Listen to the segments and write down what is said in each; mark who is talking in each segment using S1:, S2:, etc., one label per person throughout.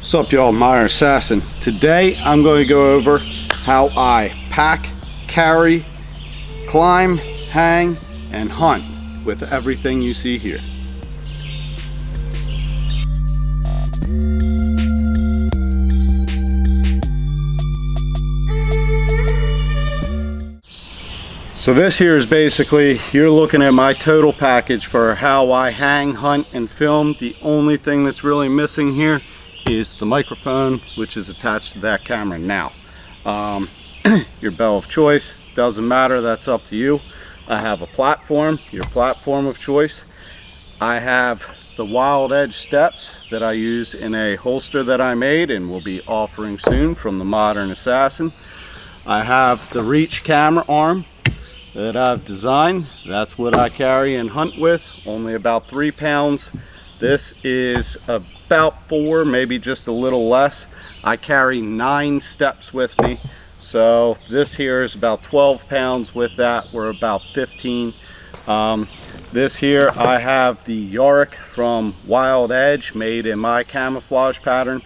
S1: What's up, y'all? Modern Assassin. Today I'm going to go over how I pack, carry, climb, hang, and hunt with everything you see here. So this here is basically, you're looking at my total package for how I hang, hunt, and film. The only thing that's really missing here is the microphone, which is attached to that camera now. Your bell of choice, doesn't matter, that's up to you. I have a platform, your platform of choice. I have the Wild Edge steps that I use in a holster that I made and will be offering soon from the Modern Assassin. I have the Reach camera arm that I've designed. That's what I carry and hunt with, only about 3 pounds. This is about 4, maybe just a little less. I carry 9 steps with me, so this here is about 12 pounds. With that, we're about 15. This here, I have the Yorick from Wild Edge, made in my camouflage pattern.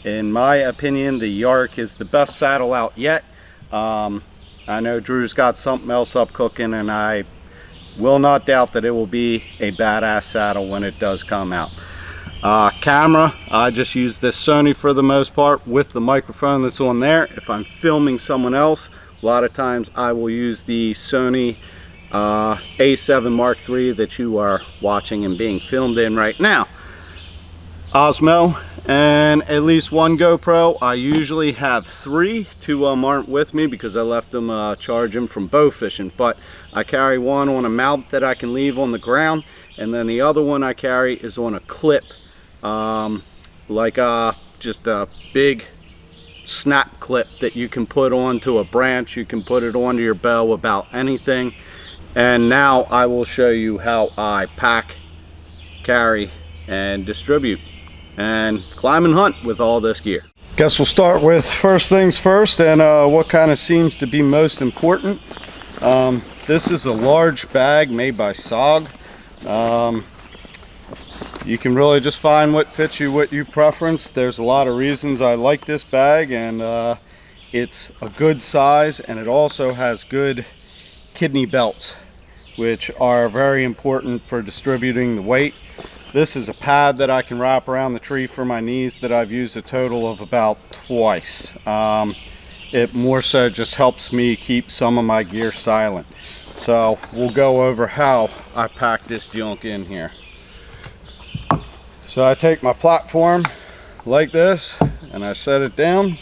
S1: In my opinion, the Yorick is the best saddle out yet. I know Drew's got something else up cooking, and I will not doubt that it will be a badass saddle when it does come out. Camera, I just use this Sony for the most part with the microphone that's on there. If I'm filming someone else, a lot of times I will use the Sony A7 Mark III that you are watching and being filmed in right now. OSMO and at least 1 GoPro. I usually have 3. 2 of them aren't with me because I left them charging from bow fishing, but I carry one on a mount that I can leave on the ground, and then the other one I carry is on a clip, like just a big snap clip that you can put onto a branch. You can put it onto your bow, about anything. And now I will show you how I pack, carry, and distribute and climb and hunt with all this gear. Guess we'll start with first things first, and what kind of seems to be most important. This is a large bag made by SOG. You can really just find what fits you, what you preference. There's a lot of reasons I like this bag, and it's a good size, and it also has good kidney belts, which are very important for distributing the weight. This is a pad that I can wrap around the tree for my knees that I've used a total of about twice. It more so just helps me keep some of my gear silent. So we'll go over how I pack this junk in here. So I take my platform like this and I set it down,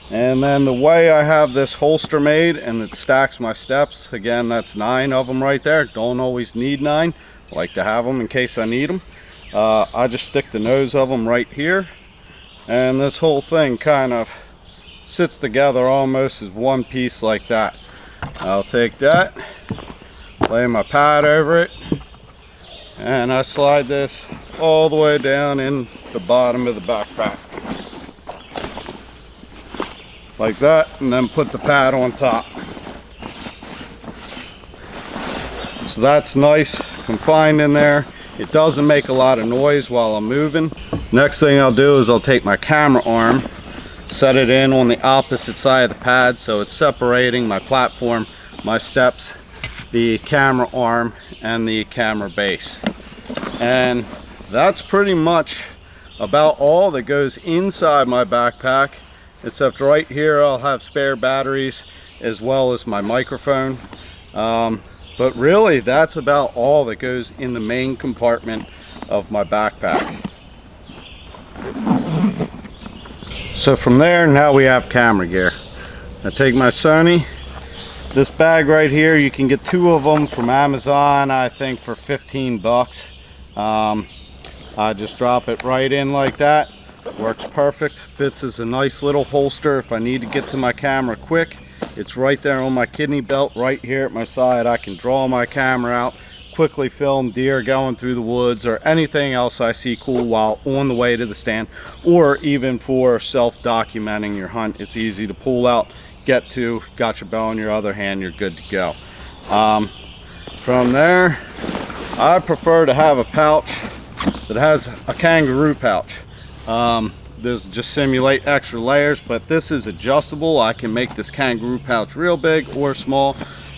S1: and then the way I have this holster made, and it stacks my steps, again, that's 9 of them right there. Don't always need 9. I like to have them in case I need them. I just stick the nose of them right here, and this whole thing kind of sits together almost as one piece like that. I'll take that, lay my pad over it, and I slide this all the way down in the bottom of the backpack like that, and then put the pad on top. So that's nice, confined in there. It doesn't make a lot of noise while I'm moving. Next thing I'll do is I'll take my camera arm, set it in on the opposite side of the pad, so it's separating my platform, my steps, the camera arm, and the camera base. And that's pretty much about all that goes inside my backpack, except right here I'll have spare batteries as well as my microphone. But really, that's about all that goes in the main compartment of my backpack. So from there, now we have camera gear. I take my Sony. This bag right here, you can get 2 of them from Amazon, I think for 15 bucks. I just drop it right in like that. Works perfect. Fits as a nice little holster if I need to get to my camera quick. It's right there on my kidney belt right here at my side. I can draw my camera out, quickly film deer going through the woods or anything else I see cool while on the way to the stand, or even for self-documenting your hunt. It's easy to pull out, get to, got your bow in your other hand, you're good to go. From there, I prefer to have a pouch that has a kangaroo pouch. this just simulate extra layers, but this is adjustable. I can make this kangaroo pouch real big or small.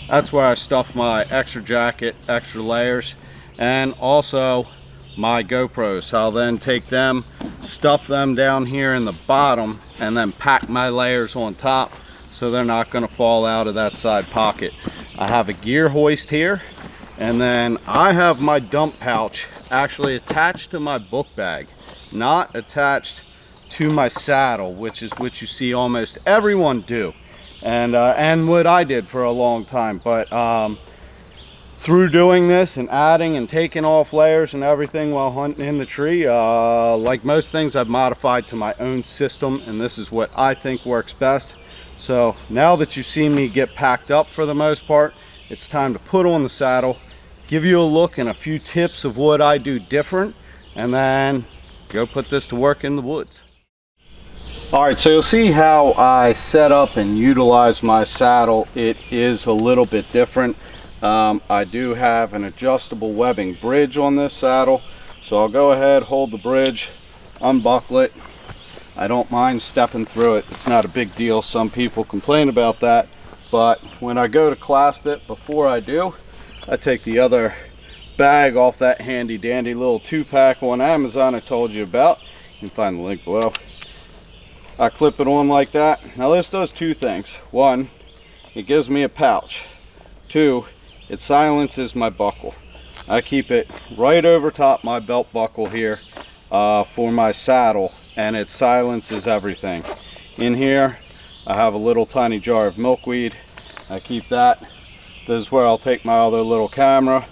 S1: That's where I stuff my extra jacket, extra layers, and also my GoPros. I'll then take them, stuff them down here in the bottom, and then pack my layers on top so they're not going to fall out of that side pocket. I have a gear hoist here, and then I have my dump pouch actually attached to my book bag, not attached to my saddle, which is what you see almost everyone do, and what I did for a long time. But through doing this and adding and taking off layers and everything while hunting in the tree, like most things, I've modified to my own system, and this is what I think works best. So now that you've seen me get packed up for the most part, it's time to put on the saddle, give you a look and a few tips of what I do different, and then go put this to work in the woods. All right, so you'll see how I set up and utilize my saddle. It is a little bit different. I do have an adjustable webbing bridge on this saddle, so I'll go ahead, hold the bridge, unbuckle it. I don't mind stepping through it. It's not a big deal. Some people complain about that, but when I go to clasp it, before I do, I take the other bag off that handy dandy little 2-pack on Amazon I told you about. You can find the link below. I clip it on like that. Now this does two things. One, it gives me a pouch. Two, it silences my buckle. I keep it right over top my belt buckle here for my saddle, and it silences everything. In here I have a little tiny jar of milkweed. I keep that. This is where I'll take my other little camera,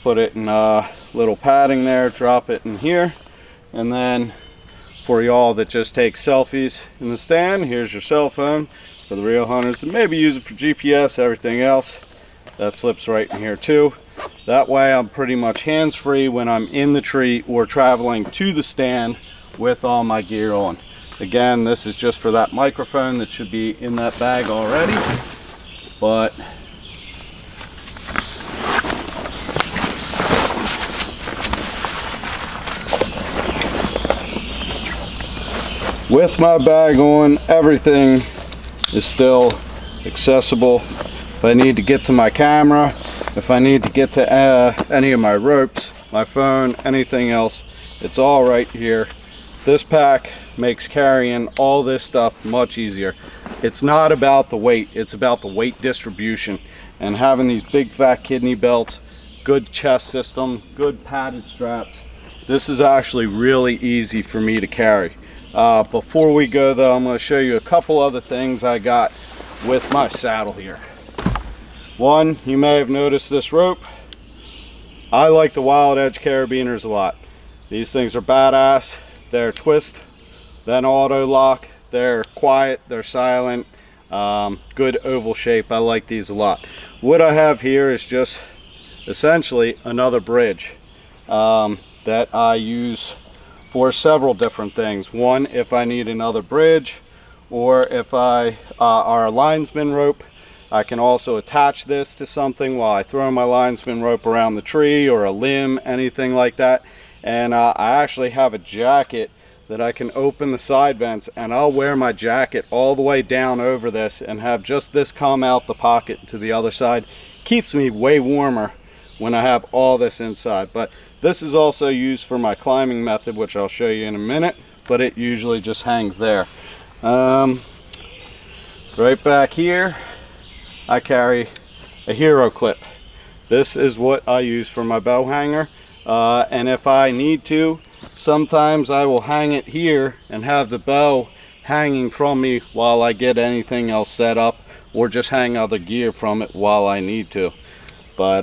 S1: put it in a little padding there, drop it in here, and then for y'all that just take selfies in the stand, here's your cell phone. For the real hunters, and maybe use it for GPS, everything else, that slips right in here too. That way I'm pretty much hands-free when I'm in the tree or traveling to the stand with all my gear on. Again, this is just for that microphone that should be in that bag already, but with my bag on, everything is still accessible. If I need to get to my camera, if I need to get to any of my ropes, my phone, anything else, it's all right here. This pack makes carrying all this stuff much easier. It's not about the weight, it's about the weight distribution, and having these big fat kidney belts, good chest system, good padded straps. This is actually really easy for me to carry. Before we go though, I'm going to show you a couple other things I got with my saddle here. One, you may have noticed this rope. I like the Wild Edge carabiners a lot. These things are badass. They're twist, then auto lock. They're quiet, they're silent, good oval shape. I like these a lot. What I have here is just essentially another bridge that I use for several different things. One, if I need another bridge, or if our linesman rope, I can also attach this to something while I throw my linesman rope around the tree or a limb, anything like that. And I actually have a jacket that I can open the side vents, and I'll wear my jacket all the way down over this and have just this come out the pocket to the other side. Keeps me way warmer when I have all this inside. But this is also used for my climbing method, which I'll show you in a minute, but it usually just hangs there. Right back here I carry a hero clip. This is what I use for my bow hanger, and if I need to, sometimes I will hang it here and have the bow hanging from me while I get anything else set up, or just hang other gear from it while I need to. But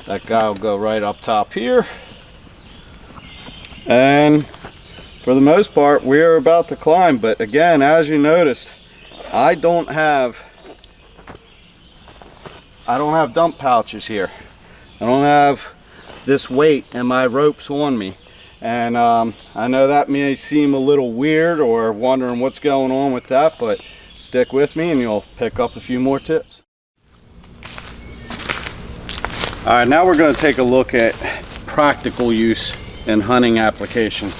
S1: that guy will go right up top here, and for the most part we're about to climb. But again, as you noticed, I don't have dump pouches here. I don't have this weight and my ropes on me, and I know that may seem a little weird or wondering what's going on with that, but stick with me and you'll pick up a few more tips. Alright, now we're going to take a look at practical use and hunting application.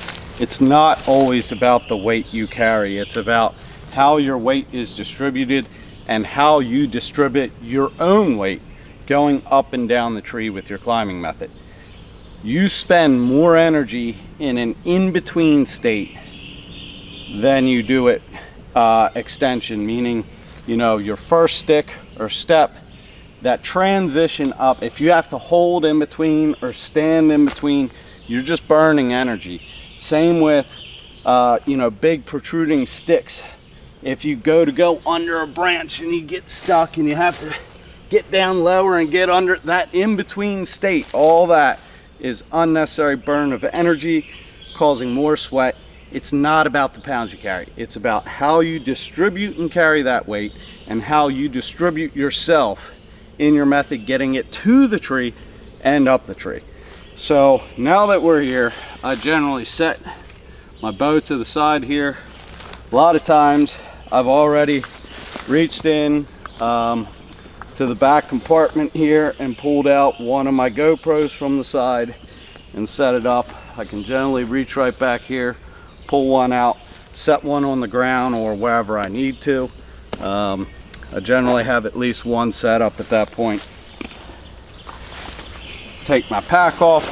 S1: it's not always about the weight you carry. It's about how your weight is distributed and how you distribute your own weight going up and down the tree with your climbing method. You spend more energy in an in-between state than you do it extension, meaning, you know, your first stick or step, that transition up, if you have to hold in between or stand in between, you're just burning energy. Same with you know, big protruding sticks. If you go under a branch and you get stuck and you have to get down lower and get under, that in-between state, all that is unnecessary burn of energy, causing more sweat. It's not about the pounds you carry. It's about how you distribute and carry that weight and how you distribute yourself in your method, getting it to the tree and up the tree. So now that we're here, I generally set my bow to the side here. A lot of times I've already reached in to the back compartment here and pulled out one of my GoPros from the side and set it up. I can generally reach right back here, pull one out, set one on the ground or wherever I need to. I generally have at least one set up at that point. Take my pack off.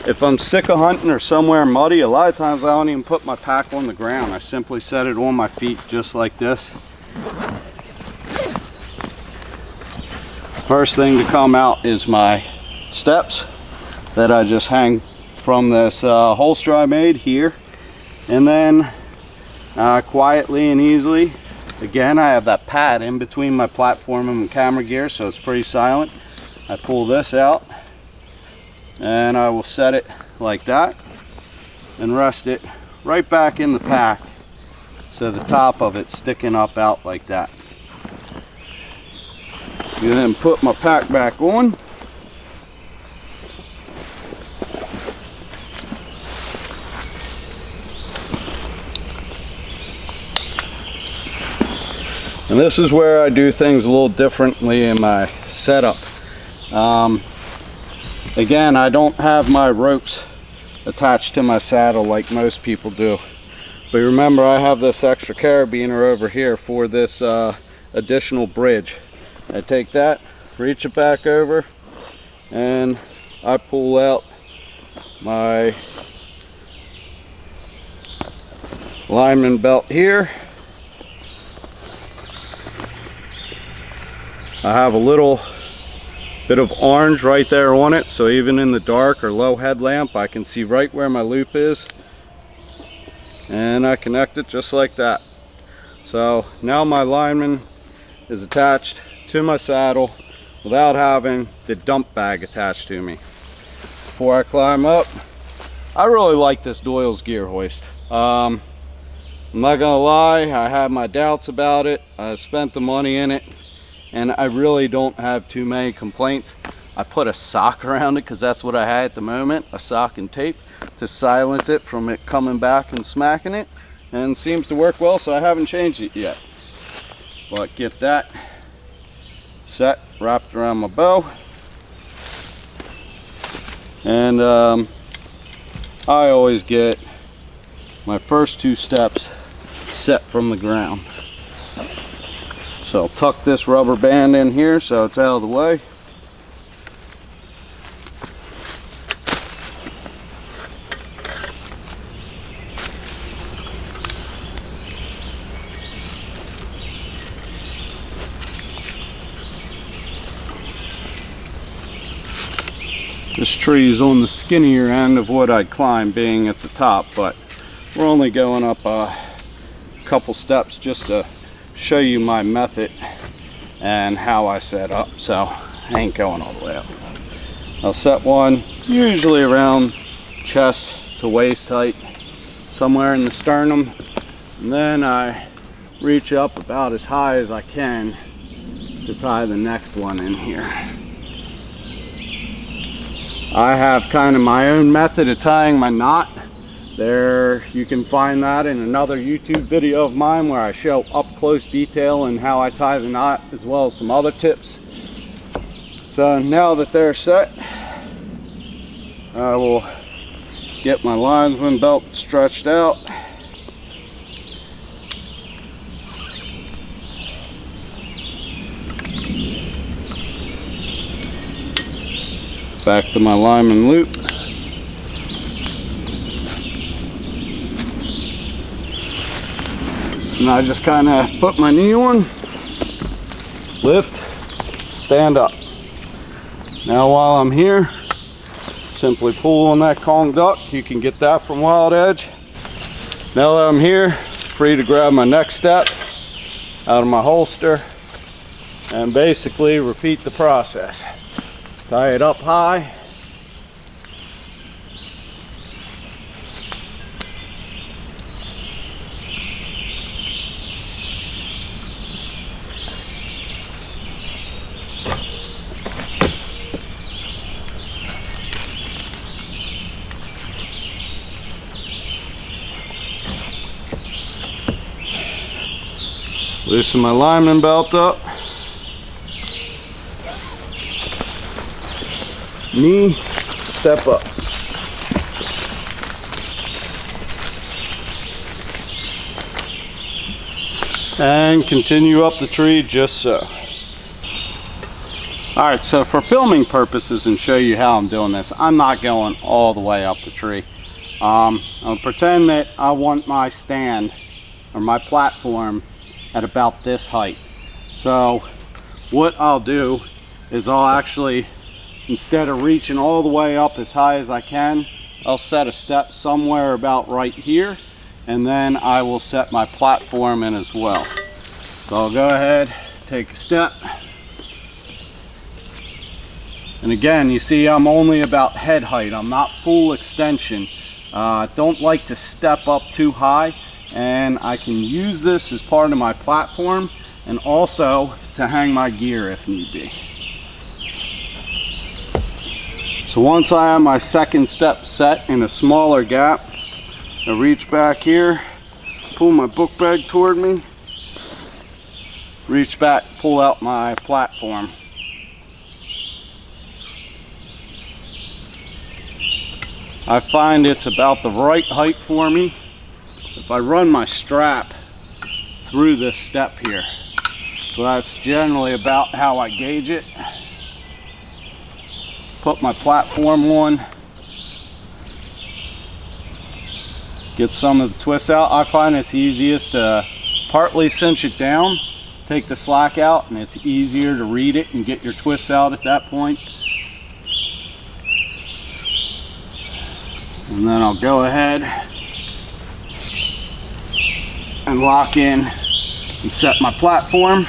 S1: If I'm sick of hunting or somewhere muddy, a lot of times I don't even put my pack on the ground. I simply set it on my feet just like this. First thing to come out is my steps that I just hang from this holster I made here. And then quietly and easily, again, I have that pad in between my platform and my camera gear, so it's pretty silent. I pull this out and I will set it like that and rest it right back in the pack, so the top of it's sticking up out like that. You then put my pack back on. And this is where I do things a little differently in my setup. Again, I don't have my ropes attached to my saddle like most people do. But remember, I have this extra carabiner over here for this additional bridge. I take that, reach it back over, and I pull out my lineman belt here. I have a little bit of orange right there on it, so even in the dark or low headlamp I can see right where my loop is, and I connect it just like that. So now my lineman is attached to my saddle without having the dump bag attached to me. Before I climb up, I really like this Doyle's gear hoist. I'm not gonna lie, I have my doubts about it. I spent the money in it and I really don't have too many complaints. I put a sock around it because that's what I had at the moment, a sock and tape, to silence it from it coming back and smacking it, and it seems to work well, so I haven't changed it yet. But get that set, wrapped around my bow, and I always get my first two steps set from the ground. So I'll tuck this rubber band in here so it's out of the way. This tree is on the skinnier end of what I'd climb, being at the top, but we're only going up a couple steps just to show you my method and how I set up, so I ain't going all the way up. I'll set one usually around chest to waist height, somewhere in the sternum, and then I reach up about as high as I can to tie the next one in here. I have kind of my own method of tying my knot. There, you can find that in another YouTube video of mine where I show up close detail and how I tie the knot, as well as some other tips. So now that they're set, I will Get my linesman belt stretched out. Back to my lineman loop. And I just kind of put my knee on, lift, stand up. Now while I'm here, simply pull on that Kong duck. You can get that from Wild Edge. Now that I'm here, free to grab my next step out of my holster and basically repeat the process. Tie it up high. Loosen my lineman belt up. Knee, step up. And continue up the tree just so. Alright, so for filming purposes and show you how I'm doing this, I'm not going all the way up the tree. I'll pretend that I want my stand or my platform at about this height. So what I'll do is I'll actually, instead of reaching all the way up as high as I can, I'll set a step somewhere about right here, and then I will set my platform in as well. So I'll go ahead, take a step, and again, you see I'm only about head height. I'm not full extension. Don't like to step up too high, and I can use this as part of my platform and also to hang my gear if need be. So once I have my second step set in a smaller gap, I reach back here, pull my book bag toward me, reach back, pull out my platform. I find it's about the right height for me if I run my strap through this step here. So that's generally about how I gauge it. Put my platform on, get some of the twists out. I find it's easiest to partly cinch it down, take the slack out, and it's easier to read it and get your twists out at that point. And then I'll go ahead and lock in and set my platform.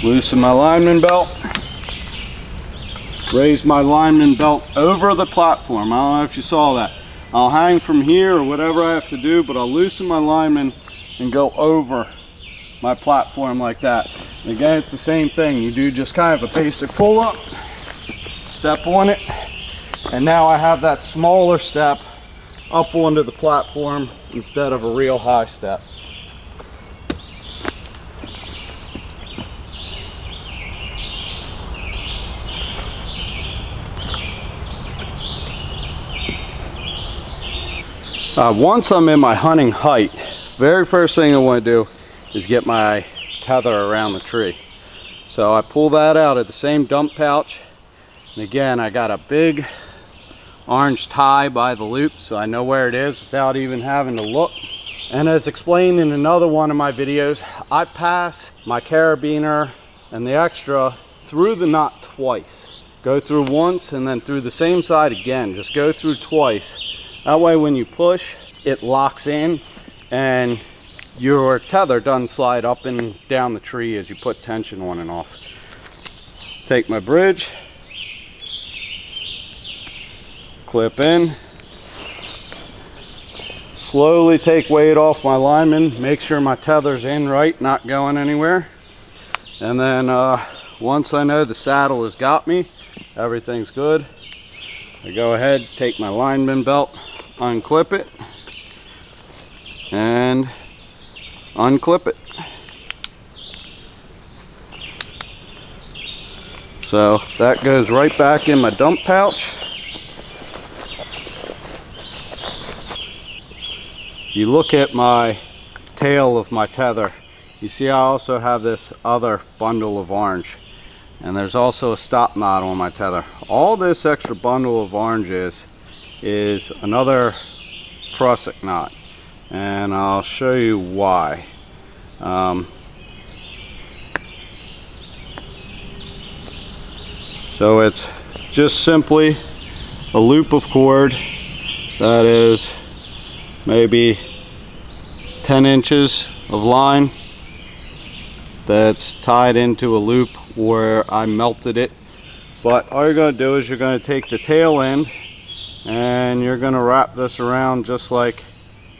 S1: Loosen my lineman belt. Raise my lineman belt over the platform. I don't know if you saw that. I'll hang from here or whatever I have to do, but I'll loosen my lineman and go over my platform like that. And again, it's the same thing. You do just kind of a basic pull up, step on it, and now I have that smaller step up onto the platform instead of a real high step. Once I'm in my hunting height, very first thing I want to do is get my tether around the tree. So I pull that out of the same dump pouch, and again I got a big orange tie by the loop so I know where it is without even having to look. And as explained in another one of my videos, I pass my carabiner and the extra through the knot twice. Go through once and then through the same side again. Just go through twice. That way when you push, it locks in and your tether doesn't slide up and down the tree as you put tension on and off. Take my bridge, clip in, slowly take weight off my lineman, make sure my tether's in right, not going anywhere. And then once I know the saddle has got me, everything's good, I go ahead, take my lineman belt, unclip it, and unclip it. So that goes right back in my dump pouch. you look at my tail of my tether, you see I also have this other bundle of orange, and there's also a stop knot on my tether. All this extra bundle of orange is another prusik knot, and I'll show you why. So it's just simply a loop of cord that is maybe 10 inches of line that's tied into a loop where I melted it. But all you're going to do is you're going to take the tail end and you're going to wrap this around just like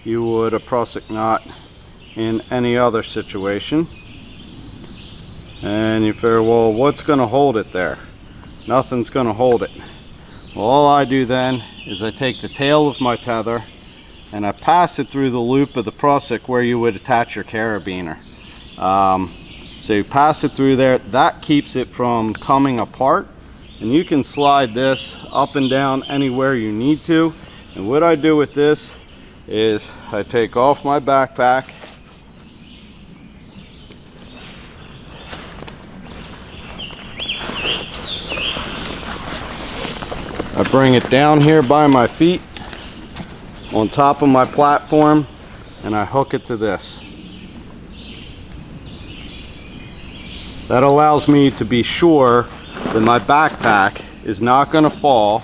S1: you would a prusik knot in any other situation. And you figure, well, what's going to hold it there? Nothing's going to hold it. Well, all I do then is I take the tail of my tether and I pass it through the loop of the prusik where you would attach your carabiner. So you pass it through there. That keeps it from coming apart, and you can slide this up and down anywhere you need to. And what I do with this is I take off my backpack, I bring it down here by my feet on top of my platform, and I hook it to this. That allows me to be sure that my backpack is not going to fall,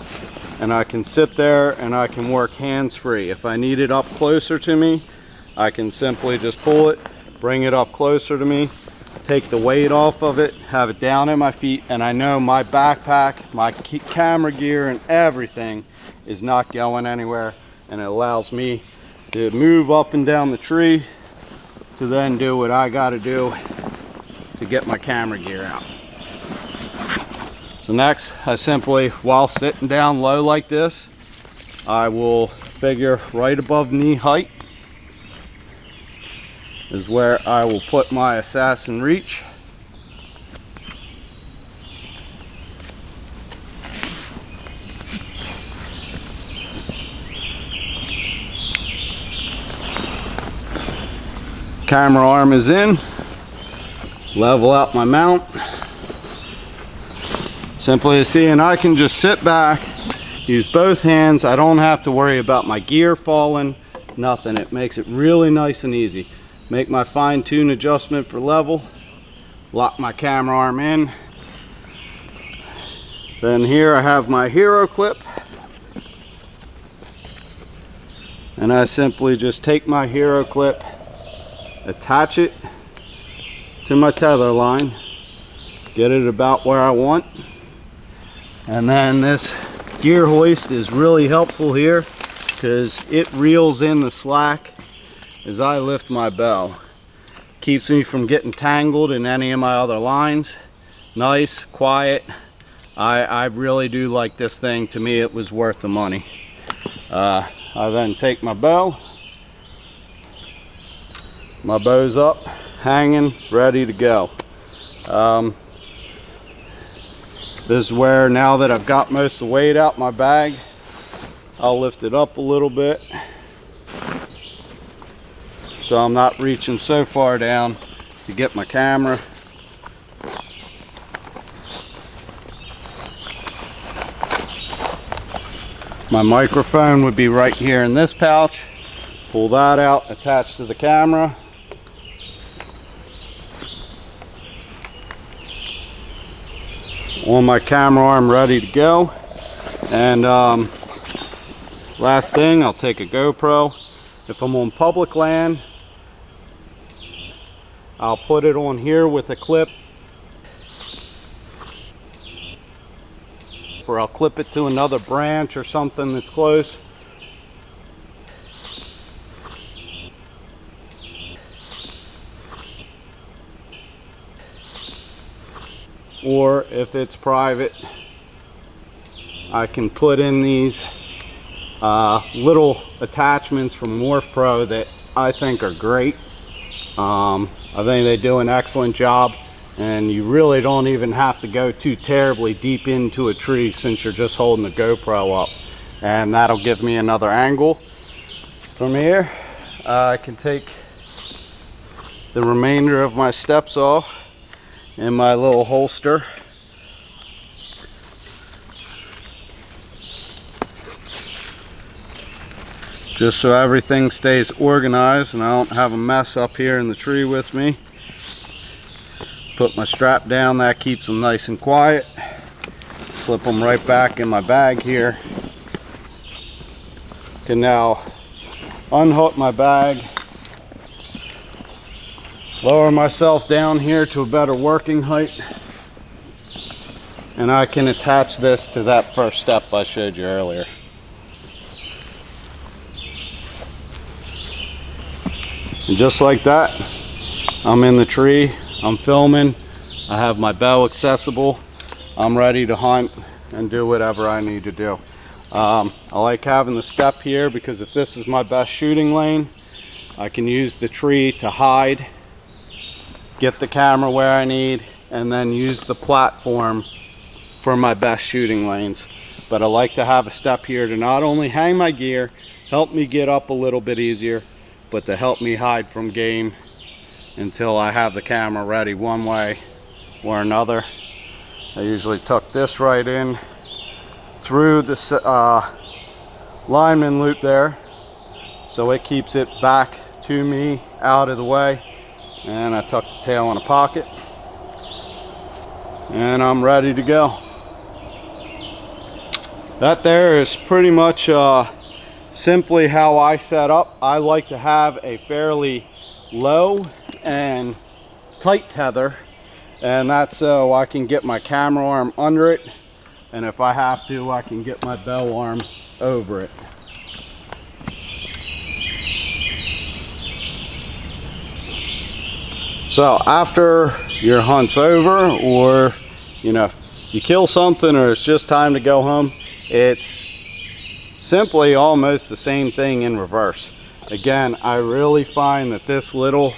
S1: and I can sit there and I can work hands-free. If I need it up closer to me, I can simply just pull it, bring it up closer to me, take the weight off of it, have it down at my feet, and I know my backpack, my camera gear, and everything is not going anywhere, and it allows me to move up and down the tree to then do what I got to do to get my camera gear out. So next, I simply, while sitting down low like this, I will figure right above knee height is where I will put my assassin reach. Camera arm is in. Level out my mount. Simply as see, and I can just sit back, use both hands. I don't have to worry about my gear falling, nothing. It makes it really nice and easy. Make my fine-tune adjustment for level, lock my camera arm in. Then here I have my hero clip, and I simply just take my hero clip, attach it to my tether line, get it about where I want, and then this gear hoist is really helpful here because it reels in the slack as I lift my bow. Keeps me from getting tangled in any of my other lines. Nice, quiet. I really do like this thing. To me, it was worth the money. I then take my bow. My bow's up, hanging, ready to go. This is where, now that I've got most of the weight out my bag, I'll lift it up a little bit, so I'm not reaching so far down to get my camera. My microphone would be right here in this pouch. Pull that out, attach to the camera. On my camera arm, ready to go. And last thing, I'll take a GoPro. If I'm on public land, I'll put it on here with a clip, or I'll clip it to another branch or something that's close. Or if it's private, I can put in these little attachments from Morph Pro that I think are great. I think they do an excellent job, and you really don't even have to go too terribly deep into a tree since you're just holding the GoPro up, and that'll give me another angle from here. I can take the remainder of my steps off in my little holster. Just so everything stays organized and I don't have a mess up here in the tree with me. Put my strap down, that keeps them nice and quiet. Slip them right back in my bag here. Can now unhook my bag, lower myself down here to a better working height, and I can attach this to that first step I showed you earlier. And just like that, I'm in the tree, I'm filming, I have my bow accessible, I'm ready to hunt and do whatever I need to do. I like having the step here because if this is my best shooting lane, I can use the tree to hide, get the camera where I need, and then use the platform for my best shooting lanes. But I like to have a step here to not only hang my gear, help me get up a little bit easier, but to help me hide from game until I have the camera ready one way or another. I usually tuck this right in through the lineman loop there, so it keeps it back to me, out of the way, and I tuck the tail in a pocket and I'm ready to go. That there is pretty much simply how I set up. I like to have a fairly low and tight tether, and that's so I can get my camera arm under it, and if I have to, I can get my bow arm over it. So after your hunt's over, or you know, you kill something or it's just time to go home, it's simply almost the same thing in reverse. Again, I really find that this little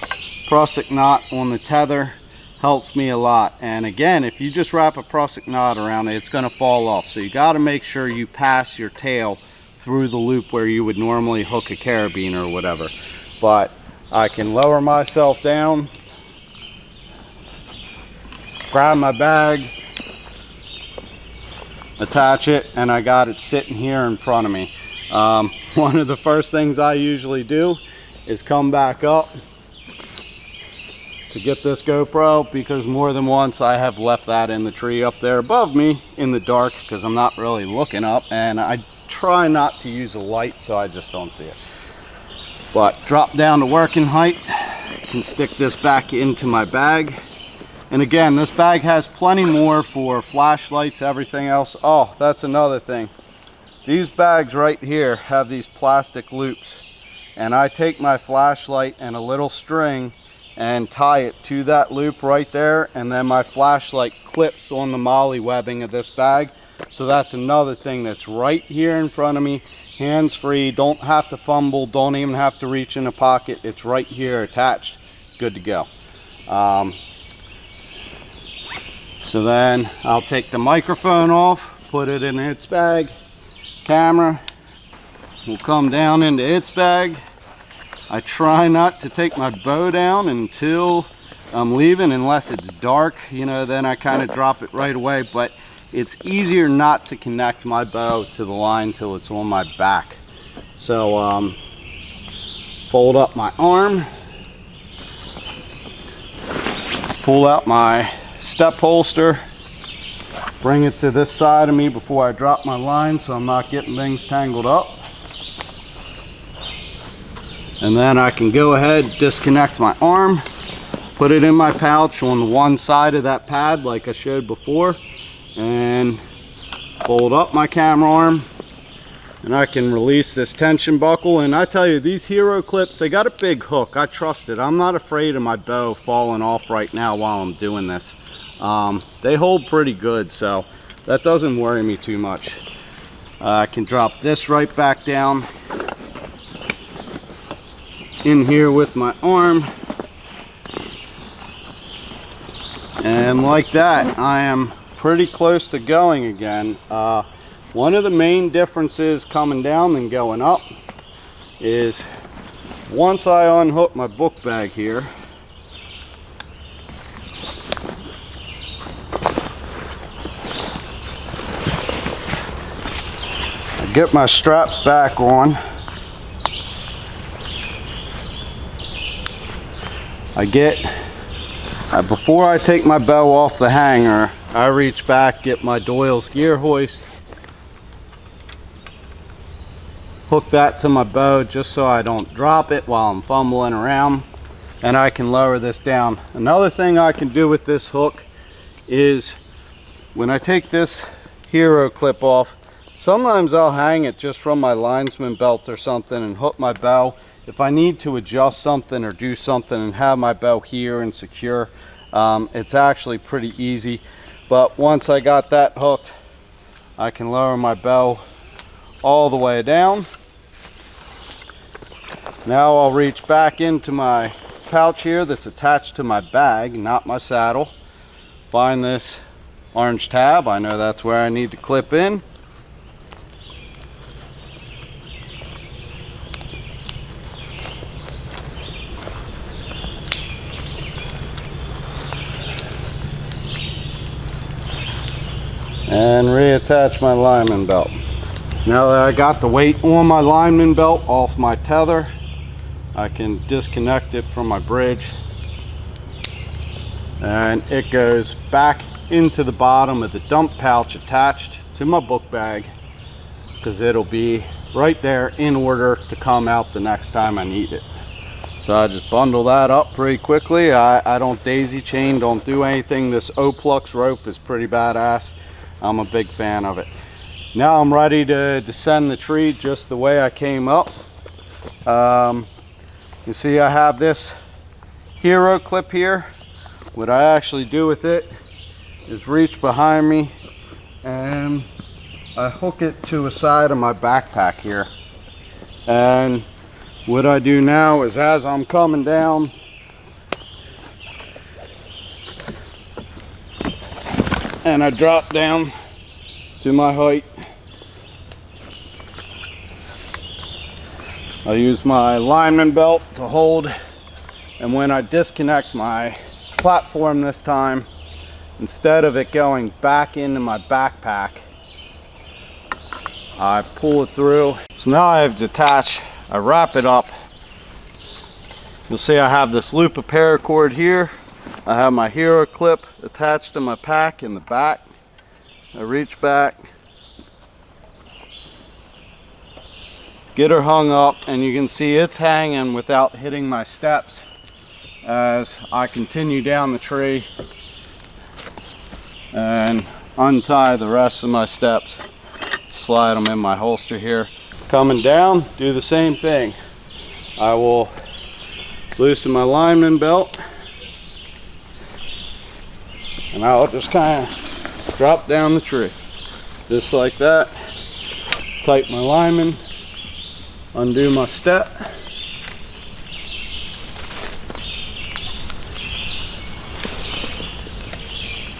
S1: prusik knot on the tether helps me a lot. And again, if you just wrap a prusik knot around it, it's going to fall off. So you got to make sure you pass your tail through the loop where you would normally hook a carabiner or whatever. But I can lower myself down, grab my bag, attach it, and I got it sitting here in front of me. One of the first things I usually do is come back up to get this GoPro, because more than once I have left that in the tree up there above me in the dark because I'm not really looking up, and I try not to use a light so I just don't see it. But drop down to working height, can stick this back into my bag. And again, this bag has plenty more for flashlights, everything else. Oh, that's another thing. These bags right here have these plastic loops, and I take my flashlight and a little string and tie it to that loop right there, and then my flashlight clips on the molly webbing of this bag. So that's another thing that's right here in front of me, hands free, don't have to fumble, don't even have to reach in a pocket. It's right here attached, good to go. So then I'll take the microphone off, put it in its bag. Camera will come down into its bag. I try not to take my bow down until I'm leaving, unless it's dark, you know, then I kind of drop it right away. But it's easier not to connect my bow to the line till it's on my back. So fold up my arm, pull out my step holster, bring it to this side of me before I drop my line so I'm not getting things tangled up. And then I can go ahead, disconnect my arm, put it in my pouch on the one side of that pad like I showed before, and fold up my camera arm, and I can release this tension buckle. And I tell you, these hero clips, they got a big hook. I trust it. I'm not afraid of my bow falling off right now while I'm doing this. They hold pretty good, so that doesn't worry me too much. I can drop this right back down in here with my arm, and like that I am pretty close to going again. One of the main differences coming down than going up is Once I unhook my book bag here, I get my straps back on. Before I take my bow off the hanger, I reach back, get my Doyle's gear hoist, hook that to my bow just so I don't drop it while I'm fumbling around, and I can lower this down. Another thing I can do with this hook is when I take this hero clip off, sometimes I'll hang it just from my linesman belt or something and hook my bow. If I need to adjust something or do something and have my bow here and secure, it's actually pretty easy. But once I got that hooked, I can lower my bow all the way down. Now I'll reach back into my pouch here that's attached to my bag, not my saddle. Find this orange tab. I know that's where I need to clip in. And reattach my lineman belt. Now that I got the weight on my lineman belt off my tether, I can disconnect it from my bridge, and it goes back into the bottom of the dump pouch attached to my book bag, because it'll be right there in order to come out the next time I need it. So I just bundle that up pretty quickly. I don't daisy chain, don't do anything. This Oplux rope is pretty badass. I'm a big fan of it. Now I'm ready to descend the tree just the way I came up. You see I have this hero clip here. What I actually do with it is reach behind me and I hook it to a side of my backpack here. And what I do now is, as I'm coming down, and I drop down to my height, I use my lineman belt to hold, and when I disconnect my platform this time, instead of it going back into my backpack, I pull it through. So now I have detached, I wrap it up. You'll see I have this loop of paracord here. I have my hero clip attached to my pack in the back. I reach back, get her hung up, and you can see it's hanging without hitting my steps as I continue down the tree and untie the rest of my steps, slide them in my holster here. Coming down, do the same thing. I will loosen my lineman belt, and I'll just kind of drop down the tree just like that. Tighten my lineman, undo my step,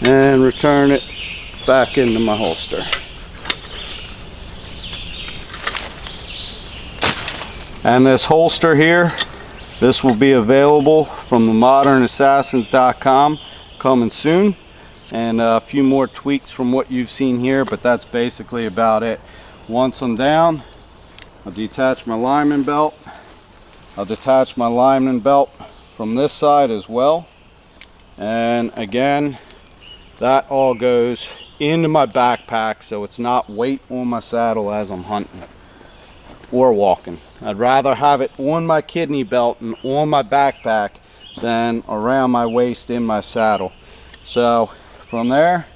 S1: and return it back into my holster. And this holster here, this will be available from themodernassassins.com, coming soon. And a few more tweaks from what you've seen here, but that's basically about it. Once I'm down, I'll detach my lineman belt. I'll detach my lineman belt from this side as well. And again, that all goes into my backpack, so it's not weight on my saddle as I'm hunting or walking. I'd rather have it on my kidney belt and on my backpack than around my waist in my saddle. So from there,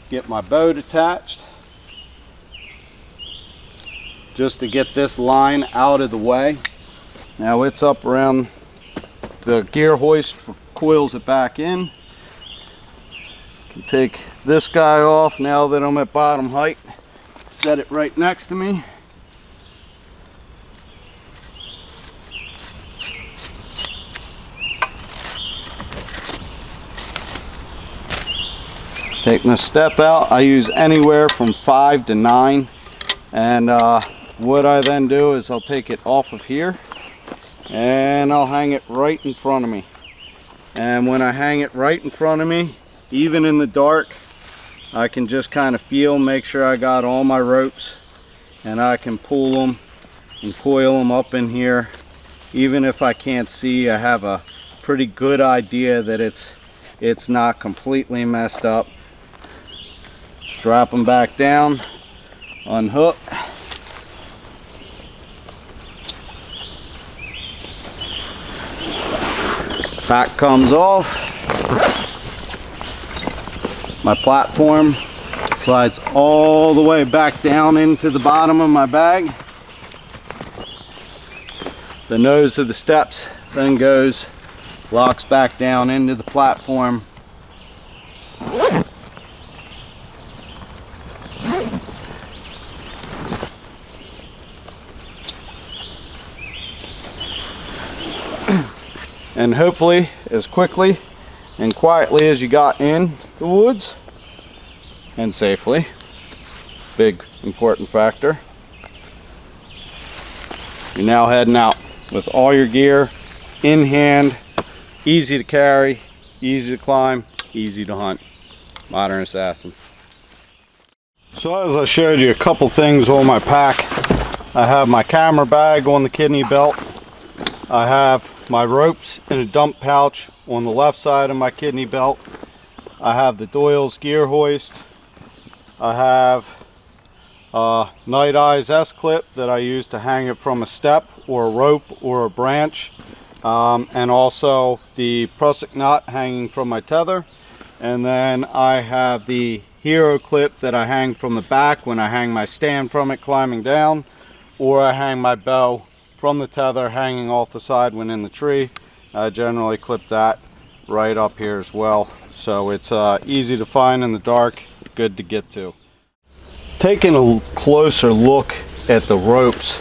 S1: get my bow detached just to get this line out of the way. Now it's up around the gear hoist, coils it back in. Can take this guy off now that I'm at bottom height. Set it right next to me. Take my step out. I use anywhere from 5 to 9, and what I then do is I'll take it off of here and I'll hang it right in front of me. And when I hang it right in front of me, even in the dark, I can just kind of feel, make sure I got all my ropes, and I can pull them and coil them up in here. Even if I can't see, I have a pretty good idea that it's not completely messed up. Strap them back down, unhook. Back comes off. My platform slides all the way back down into the bottom of my bag. The nose of the steps then locks back down into the platform. And hopefully as quickly and quietly as you got in the woods, and safely, big important factor, you're now heading out with all your gear in hand, easy to carry, easy to climb, easy to hunt. Modern Assassin. So as I showed you a couple things on my pack, I have my camera bag on the kidney belt. I have my ropes in a dump pouch on the left side of my kidney belt. I have the Doyle's gear hoist. I have a Night Eyes S-clip that I use to hang it from a step or a rope or a branch, and also the prusik knot hanging from my tether. And then I have the hero clip that I hang from the back when I hang my stand from it climbing down, or I hang my bow from the tether hanging off the side when in the tree. I generally clip that right up here as well, so it's easy to find in the dark, good to get to. Taking a closer look at the ropes,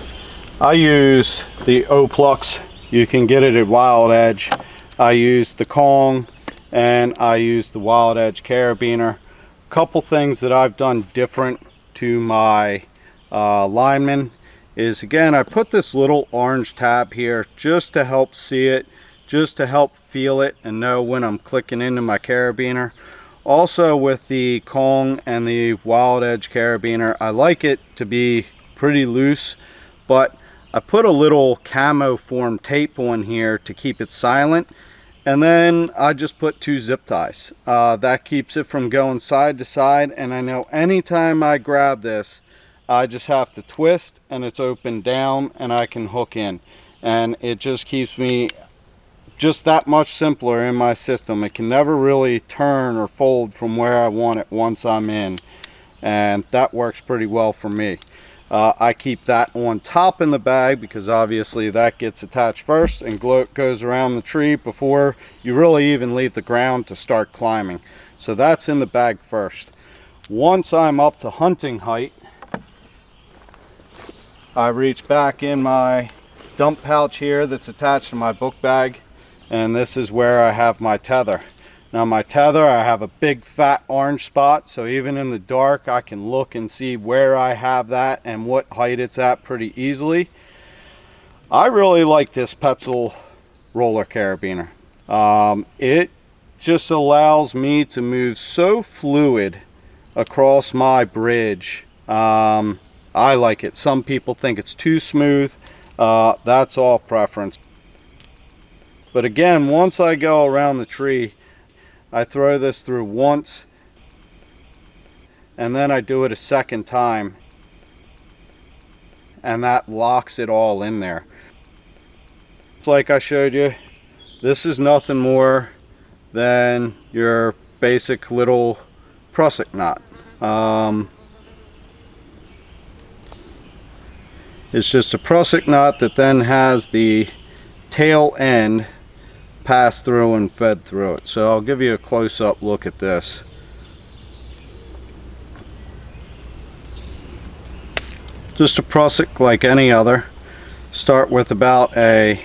S1: I use the Oplux. You can get it at Wild Edge. I use the Kong and I use the Wild Edge Carabiner. A couple things that I've done different to my lineman is, again, I put this little orange tab here just to help see it, just to help feel it and know when I'm clicking into my carabiner. Also with the Kong and the Wild Edge Carabiner, I like it to be pretty loose, but I put a little camo form tape on here to keep it silent, and then I just put 2 zip ties. That keeps it from going side to side, and I know anytime I grab this, I just have to twist and it's open down and I can hook in, and it just keeps me just that much simpler in my system. It can never really turn or fold from where I want it once I'm in, and that works pretty well for me. I keep that on top in the bag because obviously that gets attached first and goes around the tree before you really even leave the ground to start climbing. So that's in the bag first. Once I'm up to hunting height, I reach back in my dump pouch here that's attached to my book bag, and this is where I have my tether. Now my tether, I have a big fat orange spot, so even in the dark I can look and see where I have that and what height it's at pretty easily. I really like this Petzl roller carabiner. It just allows me to move so fluid across my bridge. I like it. Some people think it's too smooth. That's all preference. But again, once I go around the tree, I throw this through once and then I do it a second time, and that locks it all in there. It's like I showed you, this is nothing more than your basic little prusik knot. It's just a prusik knot that then has the tail end pass through and fed through it. So I'll give you a close-up look at this. Just a prusik like any other. Start with about a,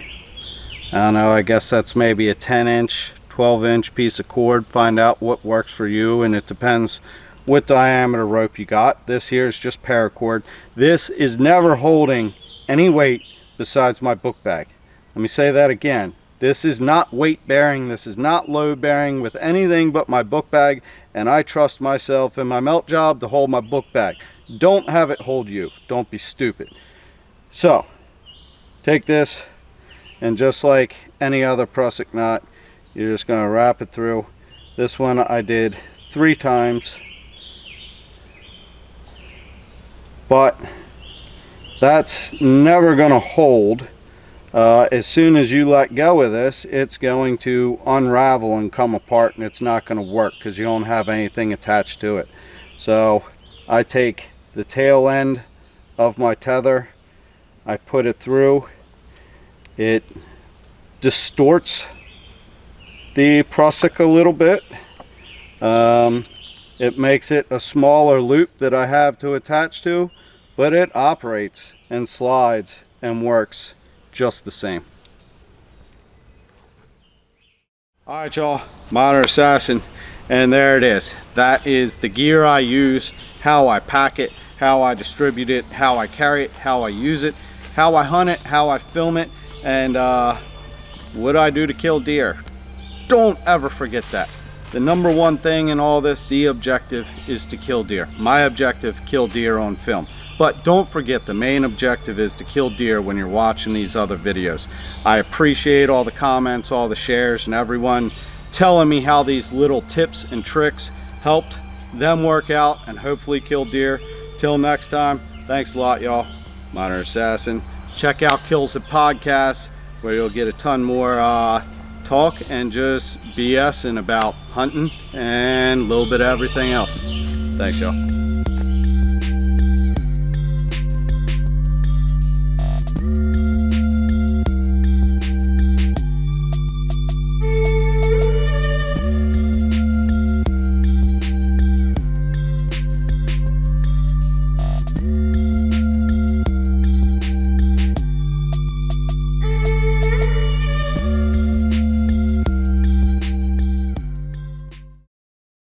S1: I don't know, I guess that's maybe a 10-inch, 12-inch piece of cord. Find out what works for you, and it depends what diameter rope you got. This here is just paracord. This is never holding any weight besides my book bag. Let me say that again. This is not weight bearing, this is not load bearing with anything but my book bag, and I trust myself in my melt job to hold my book bag. Don't have it hold you. Don't be stupid. So, take this, and just like any other prusik knot, you're just going to wrap it through. This one I did 3 times, but that's never going to hold. As soon as you let go of this, it's going to unravel and come apart, and it's not going to work because you don't have anything attached to it. So I take the tail end of my tether, I put it through. It distorts the prusik a little bit. It makes it a smaller loop that I have to attach to, but it operates and slides and works just the same. Alright y'all, Modern Assassin, and there it is. That is the gear I use, how I pack it, how I distribute it, how I carry it, how I use it, how I hunt it, how I film it, and what I do to kill deer. Don't ever forget that. The number one thing in all this, the objective, is to kill deer. My objective, kill deer on film. But don't forget, the main objective is to kill deer when you're watching these other videos. I appreciate all the comments, all the shares, and everyone telling me how these little tips and tricks helped them work out and hopefully kill deer. Till next time, thanks a lot y'all. Modern Assassin. Check out Kills It Podcast, where you'll get a ton more talk and just BSing about hunting and a little bit of everything else. Thanks y'all.